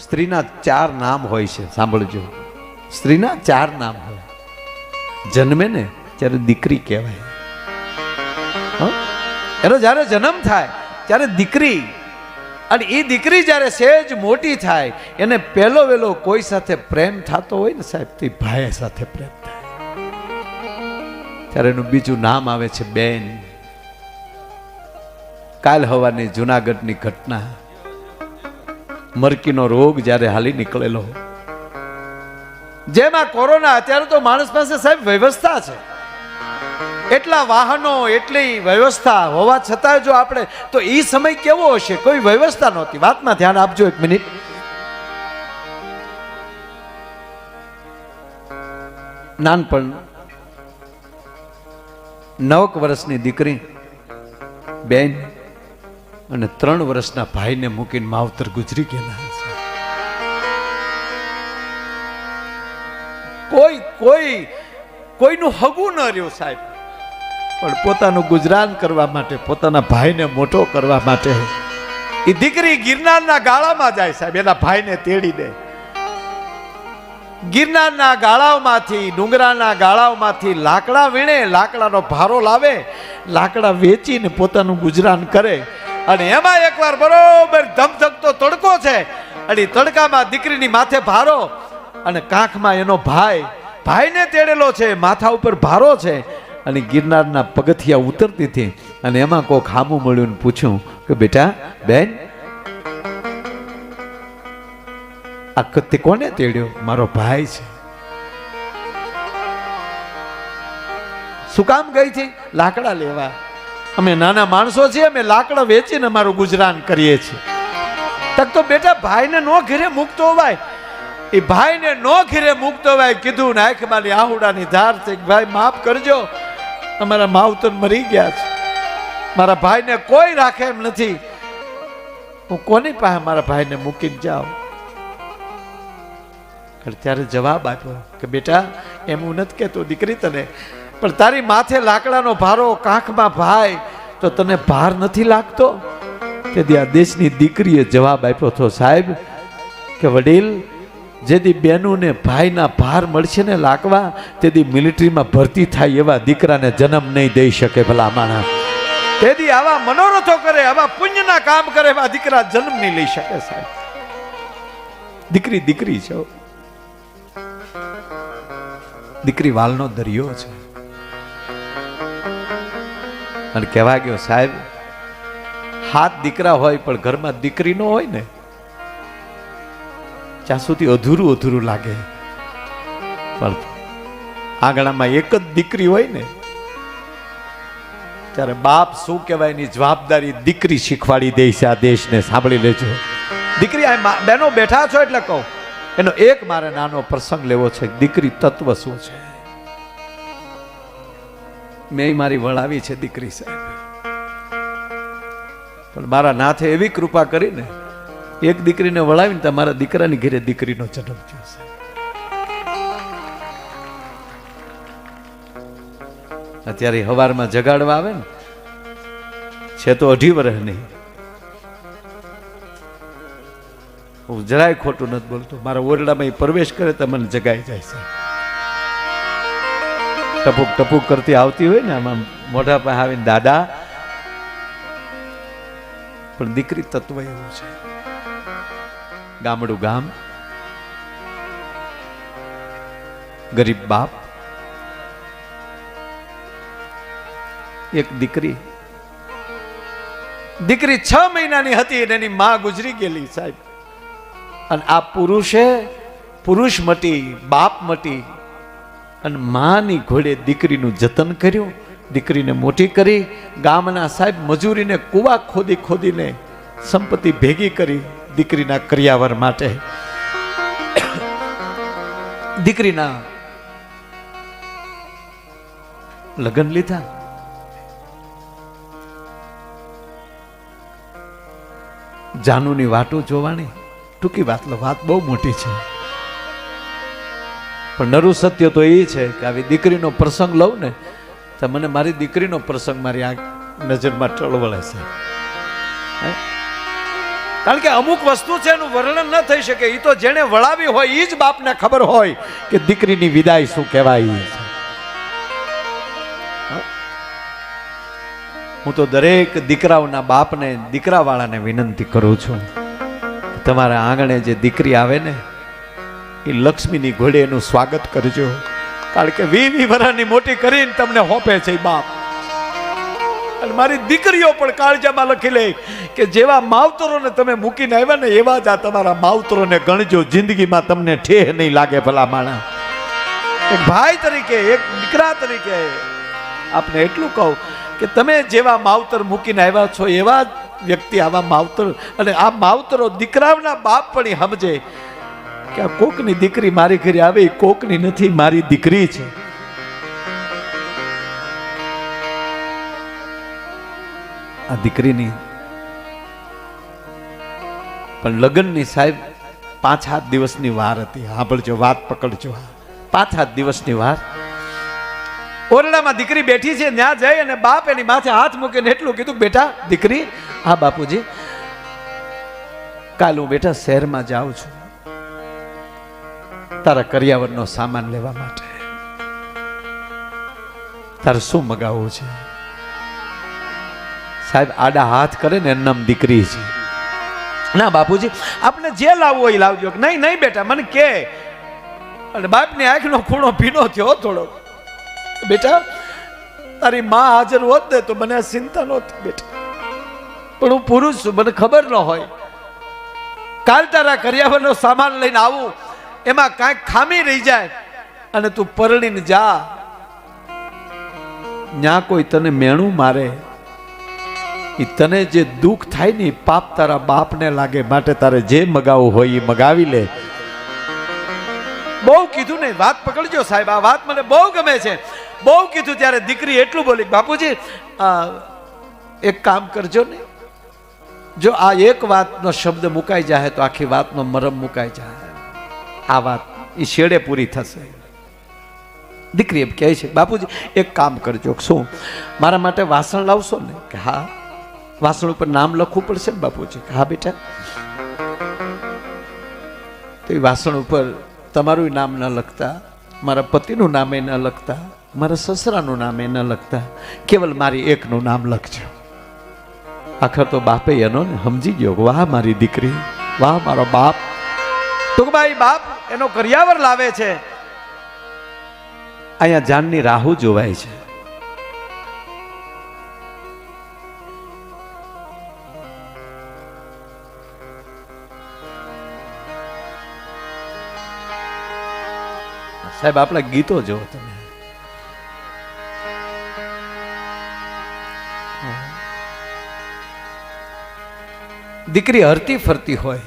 સ્ત્રીના 4 નામ હોય છે, સાંભળજો. સ્ત્રીના 4 નામ હોય. જન્મે ને ત્યારે દીકરી કહેવાય. એનો જ્યારે જન્મ થાય ત્યારે દીકરી, અને એ દીકરી જ્યારે સહેજ મોટી થાય એને પહેલો વેલો કોઈ સાથે પ્રેમ થતો હોય ને સાહેબ, તે ભાઈ સાથે પ્રેમ થાય. ત્યારે એનું બીજું નામ આવે છે બેન. કાલ હવાની જુનાગઢની ઘટના, મરકીનો રોગ જ્યારે હાલી નીકળેલો, જેમાં કોરોના, અત્યારે તો માણસ પાસે સાહેબ વ્યવસ્થા છે, એટલા વાહનો, એટલી વ્યવસ્થા હોવા છતાં જો આપણે, તો એ સમય કેવો હશે, કોઈ વ્યવસ્થા નહોતી. વાતમાં ધ્યાન આપજો એક મિનિટ. નાનપણ 9 વર્ષની દીકરી બેન અને 3 વર્ષના ભાઈને મૂકીને માવતર ગુજરી ગયેલા છે. કોઈનું હગું ન રહ્યું સાહેબ, પણ પોતાનું ગુજરાન કરવા માટે, પોતાના ભાઈને મોટો કરવા માટે એ દીકરી ગિરનારના ગાળામાં જાય સાહેબ, એના ભાઈને તેડી દે. ગિરનારના ગાળાઓમાંથી, ડુંગરાના ગાળાઓમાંથી લાકડા વીણે, લાકડાનો ભારો લાવે, લાકડા વેચીને પોતાનું ગુજરાન કરે. અને એમાં એકવાર બરોબર ધમધમતો તડકો છે, અને તડકામાં દીકરીની માથે ભારો, અને કાંખમાં એનો ભાઈને તેડેલો છે, માથા ઉપર ભારો છે, અને ગિરનારના પગથિયા ઉતરતી હતી. અને એમાં કોક હામું મળ્યું, પૂછ્યું કે બેટા બેન, આ કત્તે કોને તેડ્યો? મારો ભાઈ છે. શું કામ ગઈ છે? લાકડા લેવા. અમે નાના માણસો છીએ, અમે લાકડા વેચીને અમારું ગુજરાન કરીએ છીએ. તક તો બેટા ભાઈને નો ઘરે મૂકતો હોય, એ ભાઈને નો ઘરે મૂકતો હોય. કીધું ને આંખમાં આહુડાની ધાર છે, ભાઈ માફ કરજો, અમારા માવતર મરી ગયા છે, મારા ભાઈને કોઈ રાખે એમ નથી, હું કોની પાસે મારા ભાઈને મૂકીને જાઉં? ત્યારે જવાબ આપ્યો કે બેટા, એમ હું નથી કહેતો દીકરી તને, પણ તારી માથે લાકડાનો ભારો, કાંખમાં ભાઈ, તો તને ભાર નથી લાગતો? તેથી આ દેશની દીકરીએ જવાબ આપ્યો હતો સાહેબ કે વડીલ, જેથી બહેનોને ભાઈના ભાર મળશે ને લાગવા, તેથી મિલિટરીમાં ભરતી થાય એવા દીકરાને જન્મ નહીં દઈ શકે ભલા માણસ. તેથી આવા મનોરથો કરે, આવા પુણ્યના કામ કરે એવા દીકરા જન્મ નહીં લઈ શકે સાહેબ. દીકરી દીકરી છે, દીકરી વાલનો દરિયો છે. અને કહેવા ગયો સાહેબ, 7 દીકરા હોય પણ ઘરમાં દીકરી ન હોય ને, ત્યાં સુધી અધૂરું અધૂરું લાગે. પણ આંગણામાં એક જ દીકરી હોય ને, ત્યારે બાપ શું કહેવાય એની જવાબદારી દીકરી શીખવાડી દે છે આ દેશને. સાંભળી લેજો દીકરી, આ બહેનો બેઠા છો એટલે કહું, એનો એક મારે નાનો પ્રસંગ લેવો છે. દીકરી તત્વ શું છે? મેં મારી વળાવી છે દીકરી સાહેબ, પણ મારા નાથે એવી કૃપા કરીને એક દીકરીને વળાવીને તમારા દીકરાની ઘરે દીકરીનો જન્મ થયો છે. અત્યારે હવારમાં જગાડવા આવે ને, છે તો 2.5 વર્ષની. હું જરાય ખોટું નથી બોલતો, મારા ઓરડામાં પ્રવેશ કરે તો મને જગાઈ જાય છે. ટપુક ટપુક કરતી આવતી હોય ને, આમાં મોઢા પાસે આવીને દાદા. પણ દીકરી તત્વ એવું છે. ગામડું ગામ, ગરીબ બાપ, એક દીકરી 6 મહિનાની હતી અને એની માં ગુજરી ગયેલી સાહેબ. અને આ પુરુષ મટી, બાપ મટી, અને માની ઘોડે દીકરીનું જતન કર્યું, દીકરીને મોટી કરી. ગામના સાહેબ મજૂરીને કુવા ખોદીને સંપત્તિ ભેગી કરી દીકરીના કરિયાવર માટે. દીકરીના લગ્ન લીધા. જાનુની વાટો જોવાની. ટૂંકી વાત લો, વાત બહુ મોટી છે, પણ નરું સત્ય તો એ છે કે આવી દીકરીનો પ્રસંગ લઉં ને તો મને મારી દીકરીનો પ્રસંગ મારી આ નજરમાં ટળવળે છે. કારણ કે અમુક વસ્તુ છે એનું વર્ણન ન થઈ શકે. એ તો જેને વળાવી હોય એ જ બાપને ખબર હોય કે દીકરીની વિદાય શું કહેવાય છે. હું તો દરેક દીકરાઓના બાપને દીકરાવાળાને વિનંતી કરું છું, તમારા આંગણે જે દીકરી આવે ને એ લક્ષ્મીની ઘોડે એનું સ્વાગત કરજો. કારણ કે 20 વર્ષની મોટી કરીને તમને હોપે છે બાપ. અને મારી દીકરીઓ પણ કાળજામાં લખી લે કે જેવા માવતરોને તમે મૂકીને આવ્યા ને એવા જ આ તમારા માવતરોને ગણજો. જિંદગીમાં તમને ઠેહ નહીં લાગે. ભલા માણા, એક ભાઈ તરીકે, એક દીકરા તરીકે આપને એટલું કહું કે તમે જેવા માવતર મૂકીને આવ્યા છો એવા જ વ્યક્તિ આવા માવતર, અને આ માવતરો દીકરાઓના બાપ પણ સમજે કે આ કોકની દીકરી મારી ઘરે આવે, કોકની નથી, મારી દીકરી છે. આ દીકરીની પણ લગ્નની સાહેબ 5-7 દિવસની વાર હતી. સાંભળજો, વાત પકડજો. 5-7 દિવસની વાર. ઓરડામાં દીકરી બેઠી છે, ત્યાં જઈ અને બાપ એની માથે હાથ મૂકીને એટલું કીધું, બેટા દીકરી, હા બાપુજી, કાલ હું બેટા શહેરમાં જાઉં છું તારા કરિયાવરનો સામાન લેવા માટે. તારે શું મગાવવું છે? સાહેબ આડા હાથ કરે ને એમ દીકરી છે. ના બાપુજી, આપણે જે લાવવું હોય લાવજો. નહીં નહીં બેટા, મને કે. અને બાપની આંખનો ખૂણો ભીનો થયો થોડો. બેટા તારી માં હાજર હોત ને તો મને આ ચિંતા નહોતી બેટા, પણ હું પુરુષ છું, મને ખબર ન હોય. કાલ તારા કરિયાવરનો સામાન લઈને આવું, એમાં કાંઈક ખામી રહી જાય અને તું પરણીને જા, ન્યા કોઈ તને મેણું મારે, એ તને જે દુઃખ થાય ને પાપ તારા બાપને લાગે. માટે તારે જે મગાવવું હોય એ મગાવી લે. બહુ કીધું ને, વાત પકડજો સાહેબ, આ વાત મને બહુ ગમે છે. બહુ કીધું ત્યારે દીકરી એટલું બોલી, બાપુજી એક કામ કરજો ને, જો આ એક વાતનો શબ્દ મુકાઈ જાય તો આખી વાતનો મરમ મુકાઈ જાય. આ વાત એ શેડે પૂરી થશે. દીકરી એમ કહે છે, બાપુજી એક કામ કરજો. શું? મારા માટે વાસણ લાવશો ને? કે હા. વાસણ ઉપર નામ લખવું પડશે ને બાપુજી? હા બેટા. તો એ વાસણ ઉપર તમારું નામ ન લખતા, મારા પતિનું નામે ન લખતા, મારા સસરાનું નામે ન લખતા, કેવલ મારી એકનું નામ લખજો. આખર તો બાપે એનો ને સમજી ગયો, વાહ મારી દીકરી, વાહ મારો બાપ. ટૂંકમાં બાપ એનો કરિયાવર લાવે છે. અહીંયા જાનની રાહુ જોવાય છે. સાહેબ આપણા ગીતો જો તમે, દીકરી હરતી ફરતી હોય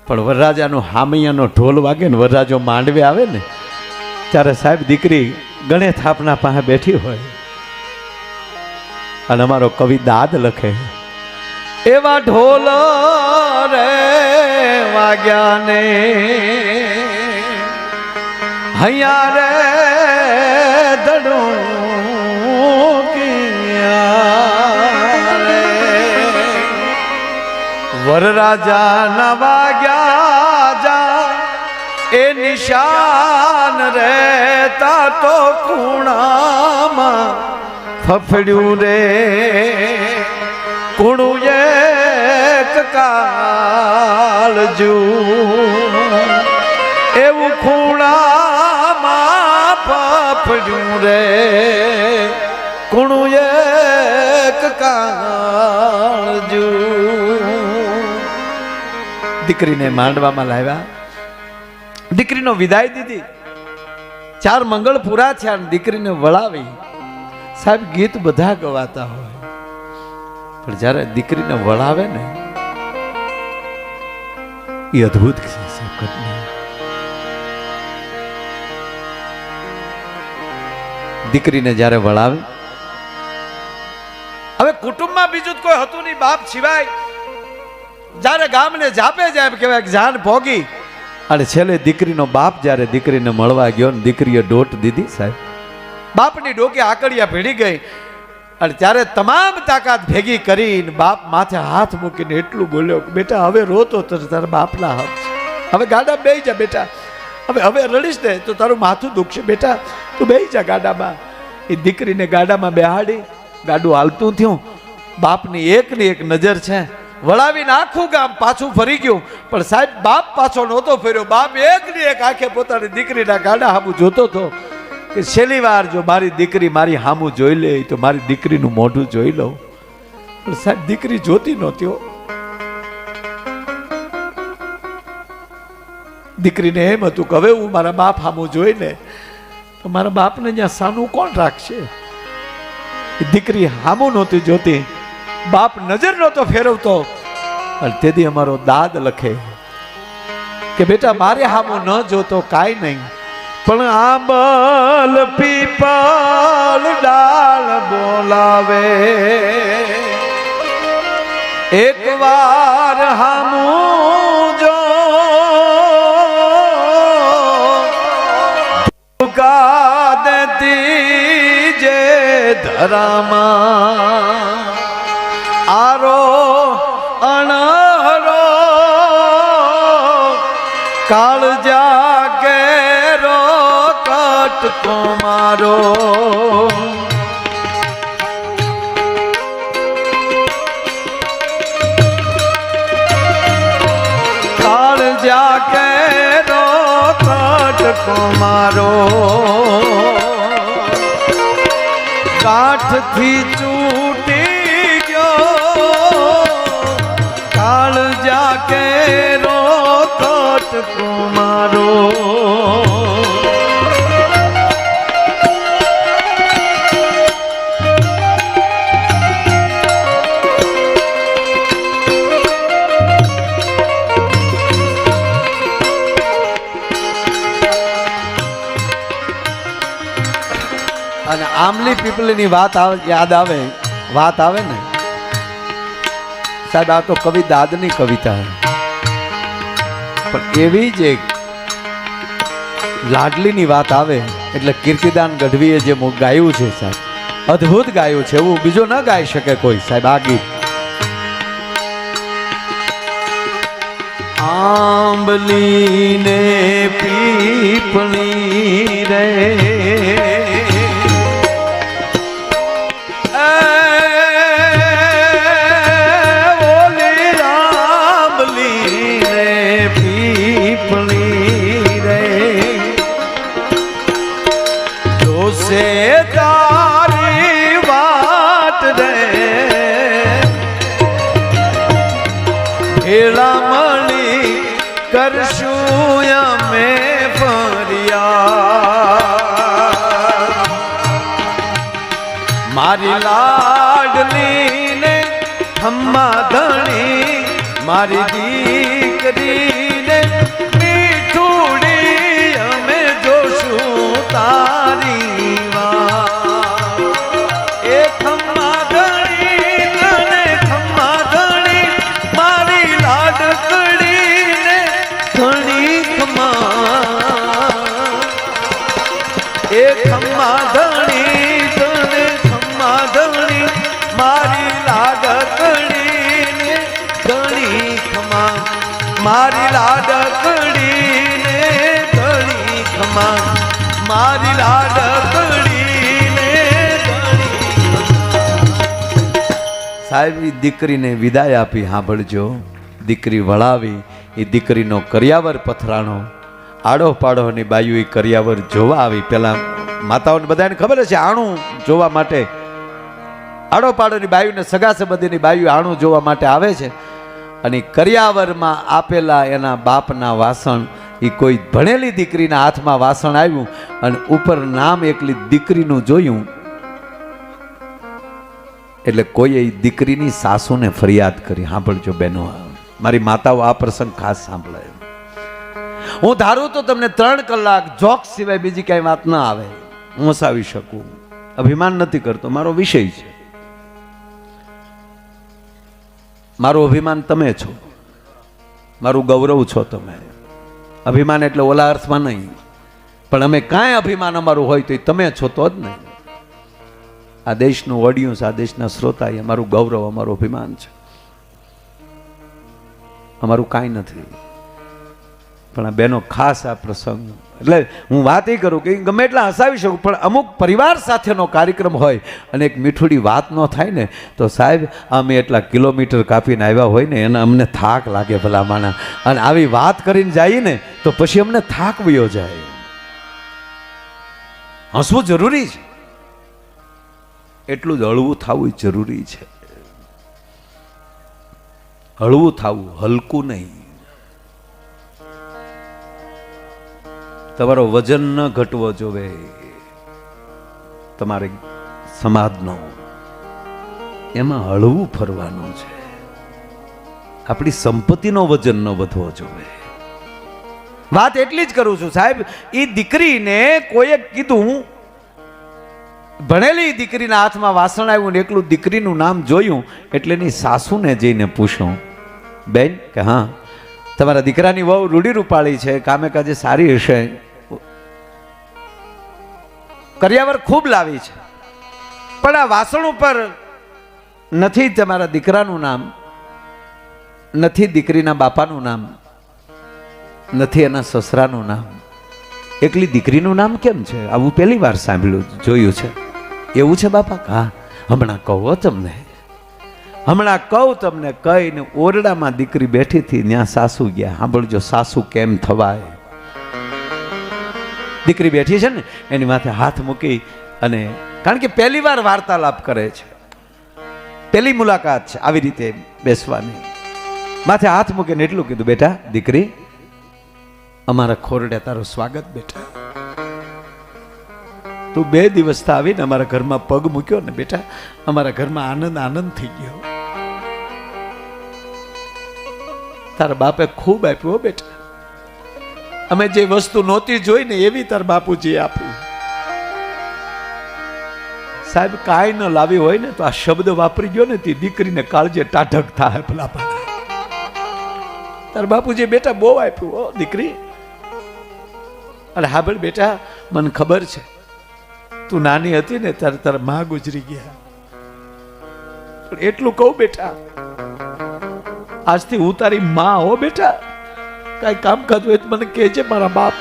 પણ વરરાજાનો હામૈયાનો ઢોલ વાગે ને વરરાજો માંડવે આવે ને ત્યારે સાહેબ દીકરી ગણે થાપના પાસે બેઠી હોય અને અમારો કવિ દાદ લખે, એવા ઢોલ રે વાગ્યા ને હૈયા રે દડું વરરાજા ના વાગ્યા જા એ નિશાન રહેતા તો ખૂણામાં ફફડ્યું રે કુણું એક કાળજુ એવું ખૂણામાં ફફડ્યું રે કુણું એક કાળજુ. દીકરીને માંડવામાં લાવ્યા, દીકરીનો વિદાય દીધી, 4 મંગળ પૂરા થયા, દીકરીને વળાવી. સાહેબ ગીત બધા ગવાતા હોય પણ જ્યારે દીકરીને વળાવે ને એ અદ્ભુત છે. દીકરીને જ્યારે વળાવે, હવે કુટુંબમાં બીજું કોઈ હતું નહીં બાપ સિવાય. જ્યારે ગામને જાપે જાય કહેવાય જાન ભોગી, અને છેલ્લે દીકરીનો બાપ જ્યારે દીકરીને મળવા ગયો ને દીકરીએ ડોટ દીધી સાહેબ, બાપની ડોકે આકડિયા ભીડી ગઈ અને ત્યારે તમામ તાકાત ભેગી કરીને બાપ માથે હાથ મૂકીને એટલું બોલ્યો કે બેટા હવે રોતો તો તારા બાપના હક છે, હવે ગાડા બેહી જા બેટા, હવે રડીશ ને તો તારું માથું દુખશે બેટા, તું બેહી જા ગાડામાં. એ દીકરીને ગાડામાં બેહાડી ગાડું હાલતું થયું. બાપની એકની એક નજર છે, વળાવીને આખું ગામ પાછું ફરી ગયું, પણ સાહેબ બાપ પાછો નહોતો ફર્યો. બાપ એકની એક આંખે પોતાની દીકરીના ગાડા હામું જોતો હતો કે છેલ્લી વાર જો મારી દીકરી મારી હામું જોઈ લે તો મારી દીકરીનું મોઢું જોઈ લઉં. પણ સાહેબ દીકરી જોતી નહોતી. દીકરીને એમ હતું કે હવે હું મારા બાપ હામું જોઈ લે તો મારા બાપને જ્યાં સાનું કોણ રાખશે. દીકરી હામું નહોતી જોતી, બાપ નજર નહોતો ફેરવતો. અને તેથી અમારો દાદ લખે કે બેટા મારે હામું ન જોતો કાંઈ નહીં, પણ આંબલ પીપલ ડાળ બોલાવે, એક વાર હામું જો ધુકા દેતી જે ધરામાં આરો અણહરો કાળજા કેરો કટકો મારો. કાળજા કેરો કટકો મારો, કાઠથી ચૂટી ગયો કાળજા કેરો કટકો મારો. અને આમલી પીપળીની વાત યાદ આવે, વાત આવે ને સાહેબ, આ તો કવિ દાદની કવિતા પણ એવી જ એક લાડલીની વાત આવે એટલે કીર્તિદાન ગઢવીએ જે ગાયું છે સાહેબ, અદ્ભુત ગાયું છે, એવું બીજો ન ગાઈ શકે કોઈ સાહેબ. આ ગીત આંબલી ને પીપળી રે મળી કરશું અમે ફરિયાદ. મારી લાડલીને ખમ્મા ધણી, મારી દીકરીને મીઠુડી અમે જોશું તારી વાત. એ ખમ્મા ધણી તને ખમ્મા ધણી મારી લાડકડીને ધણી ખમ્મા. એ ખમ્મા ધણી તને ખમ્મા ધણી મારી લાડકડીને ધણી ખમ્મા. મારી લાડકડીને ધણી ખમ્મા. મારી લાડકડીને ધણી ખમ્મા. સાહેબ દીકરીને વિદાય આપી સાંભળજો. દીકરી વળાવી, એ દીકરીનો કરિયાવર પથરાણો. આડો પાડોની બાયુ એ કરિયાવર જોવા આવી. પેલા માતાઓને બધાને ખબર છે આણું જોવા માટે, આડો પાડોની બાયુને સગા સંબંધીની બાયુ આણું જોવા માટે આવે છે. અને કરિયાવરમાં આપેલા એના બાપના વાસણ, એ કોઈ ભણેલી દીકરીના હાથમાં વાસણ આવ્યું અને ઉપર નામ એકલી દીકરીનું જોયું એટલે કોઈએ દીકરીની સાસુને ફરિયાદ કરી. સાંભળજો બહેનો, મારી માતાઓ આ પ્રસંગ ખાસ સાંભળે. હું ધારું તો તમને 3 કલાક જોક સિવાય બીજી કઈ વાત ના આવે હું હસાવી શકું. અભિમાન નથી કરતો, મારો વિષય છે. મારું અભિમાન તમે છો, મારું ગૌરવ છો તમે. અભિમાન એટલે ઓલા અર્થમાં નહીં, પણ અમે કાંઈ અભિમાન અમારું હોય તો તમે છો તો જ નહીં. આ દેશનું ઓડિયન્સ, આ દેશના શ્રોતા, એ અમારું ગૌરવ, અમારું અભિમાન છે. અમારું કાંઈ નથી. પણ આ બેનો ખાસ આ પ્રસંગ, એટલે હું વાત એ કરું કે ગમે એટલા હસાવી શકું, પણ અમુક પરિવાર સાથેનો કાર્યક્રમ હોય અને એક મીઠુડી વાત ન થાય ને તો સાહેબ અમે એટલા કિલોમીટર કાપીને આવ્યા હોય ને એને અમને થાક લાગે ભલામાણા. અને આવી વાત કરીને જઈએ ને તો પછી અમને થાક વયો જાય. હસવું જરૂરી છે, એટલું જ હળવું થવું જરૂરી છે. હળવું થવું, હલકું નહીં. તમારો વજન ન ઘટવો જોવે તમારે સમાજનો, એમાં હળવું ફરવાનું છે. આપણી સંપત્તિનો વજન ન વધવો જોવે. વાત એટલી જ કરું છું સાહેબ, એ દીકરીને કોઈએ કીધું, ભણેલી દીકરીના હાથમાં વાસણ આવ્યું ને એકલું દીકરીનું નામ જોયું એટલે એની સાસુને જઈને પૂછ્યું, બેન કે હા તમારા દીકરાની વહુ રૂડી રૂપાળી છે, કામે કાજે સારી હશે, કરિયાવર ખૂબ લાવી છે, પણ આ વાસણ ઉપર નથી તમારા દીકરાનું નામ, નથી દીકરીના બાપાનું નામ, નથી એના સસરાનું નામ, એકલી દીકરીનું નામ કેમ છે? આવું પહેલી વાર સાંભળ્યું, જોયું છે. એવું છે બાપા? હા, હમણાં કહો તમને, હમણાં કહું તમને. કહીને ઓરડામાં દીકરી બેઠી હતી, ત્યાં સાસુ ગયા. સાંભળજો, સાસુ કેમ થવાય. દીકરી બેઠી છે ને એની માથે હાથ મૂકી, અને કારણ કે પહેલી વાર વાર્તાલાપ કરે છે, પહેલી મુલાકાત છે આવી રીતે બેસવાની, માથે હાથ મૂકીને એટલું કીધું, બેટા દીકરી, અમારા ખોરડે તારું સ્વાગત બેટા. તું 2 દિવસથી આવીને અમારા ઘરમાં પગ મૂક્યો ને બેટા, અમારા ઘરમાં આનંદ આનંદ થઈ ગયો. તારા બાપે ખૂબ આપ્યું બેટા. અમે જે વસ્તુ નહોતી જોઈ ને એવી તાર બાપુજી આપ્યું. સાહેબ કાંઈ ન લાવી હોય ને તો આ શબ્દ વાપરી ગયો ને તે દીકરીને કાળજે ટાઢક થાય. ભલા તાર બાપુજી બેટા બહુ આપ્યું હો દીકરી. અને હા ભાઈ બેટા, મને ખબર છે તું નાની હતી ને ત્યારે તારા માં ગુજરી ગયા, પણ એટલું કહું બેટા, આજથી હું તારી માં હો બેટા. કઈ કામ કરતું હોય તો મને કહેજે મારા બાપ.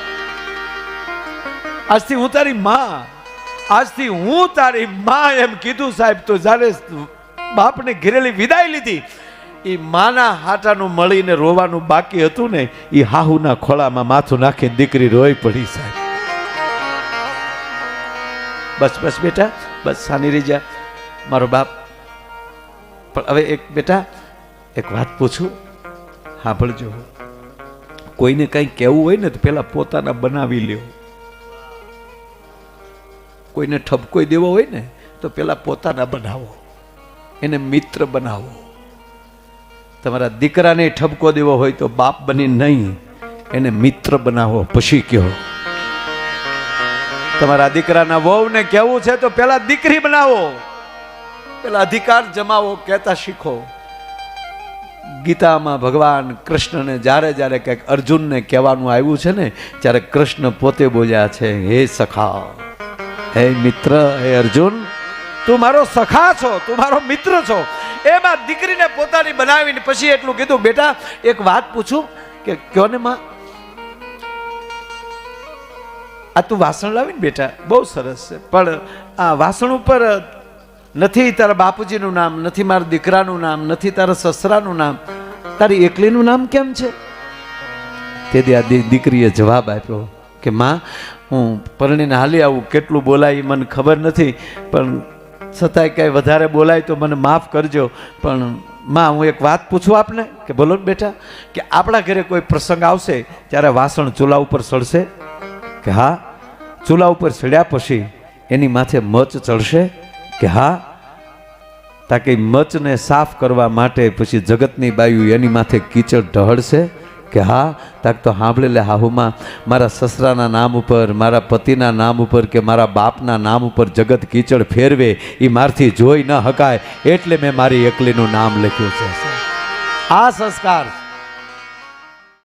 આજથી હું તારી માં, આજથી હું તારી માં એમ કીધું સાહેબ. તો જ્યારે બાપને ઘેરેલી વિદાય લીધી, એ માના હાટાનું મળીને રોવાનું બાકી હતું ને, એ હાહુના ખોળામાં માથું નાખીને દીકરી રોઈ પડી સાહેબ. બસ બસ બેટા, બસ સાની રહી જા મારો બાપ. પણ હવે એક બેટા એક વાત પૂછું, સાંભળજો. કોઈને કંઈ કહેવું હોય ને તો પેલા પોતાના બનાવી લ્યો. કોઈને ઠપકો દેવો હોય ને તો પેલા પોતાના બનાવો, એને મિત્ર બનાવો. તમારા દીકરાને ઠપકો દેવો હોય તો બાપ બની નહીં, એને મિત્ર બનાવો, પછી કહો. તમારા દીકરાના વહુને કહેવું છે તો પેલા દીકરી બનાવો, પેલા અધિકાર જમાવો, કહેતા શીખો. ગીતામાં ભગવાન કૃષ્ણને જ્યારે જ્યારે કંઈક અર્જુનને કહેવાનું આવ્યું છે ને, ત્યારે કૃષ્ણ પોતે બોલ્યા છે, હે સખા, હે મિત્ર, હે અર્જુન, તું મારો સખા છો, તું મારો મિત્ર છો. એમાં દીકરીને પોતાની બનાવીને પછી એટલું કીધું, બેટા એક વાત પૂછું કે કયો ને માં, આ તું વાસણ લાવીને બેટા બહુ સરસ છે, પણ આ વાસણ ઉપર નથી તારા બાપુજીનું નામ, નથી મારા દીકરાનું નામ, નથી તારા સસરાનું નામ, તારી એકલીનું નામ કેમ છે? તેથી આ દીકરીએ જવાબ આપ્યો કે માં, હું પરણીને હાલી આવું, કેટલું બોલાય મને ખબર નથી, પણ છતાંય કાંઈ વધારે બોલાય તો મને માફ કરજો. પણ માં હું એક વાત પૂછું આપને. કે બોલો ને બેટા. કે આપણા ઘરે કોઈ પ્રસંગ આવશે ત્યારે વાસણ ચૂલા ઉપર સળશે? કે હા. ચૂલા ઉપર સડ્યા પછી એની માથે મચ ચડશે? કે હા. તાકે મચને સાફ કરવા માટે પછી જગતની બાયુ એની માથે કીચડ ઢળશે? કે હા. તાક તો સાંભળી લે હાહુમાં, મારા સસરાના નામ ઉપર, મારા પતિના નામ ઉપર કે મારા બાપના નામ ઉપર જગત કીચડ ફેરવે એ મારથી જોઈ ન હકાય, એટલે મેં મારી એકલીનું નામ લખ્યું છે. આ સંસ્કાર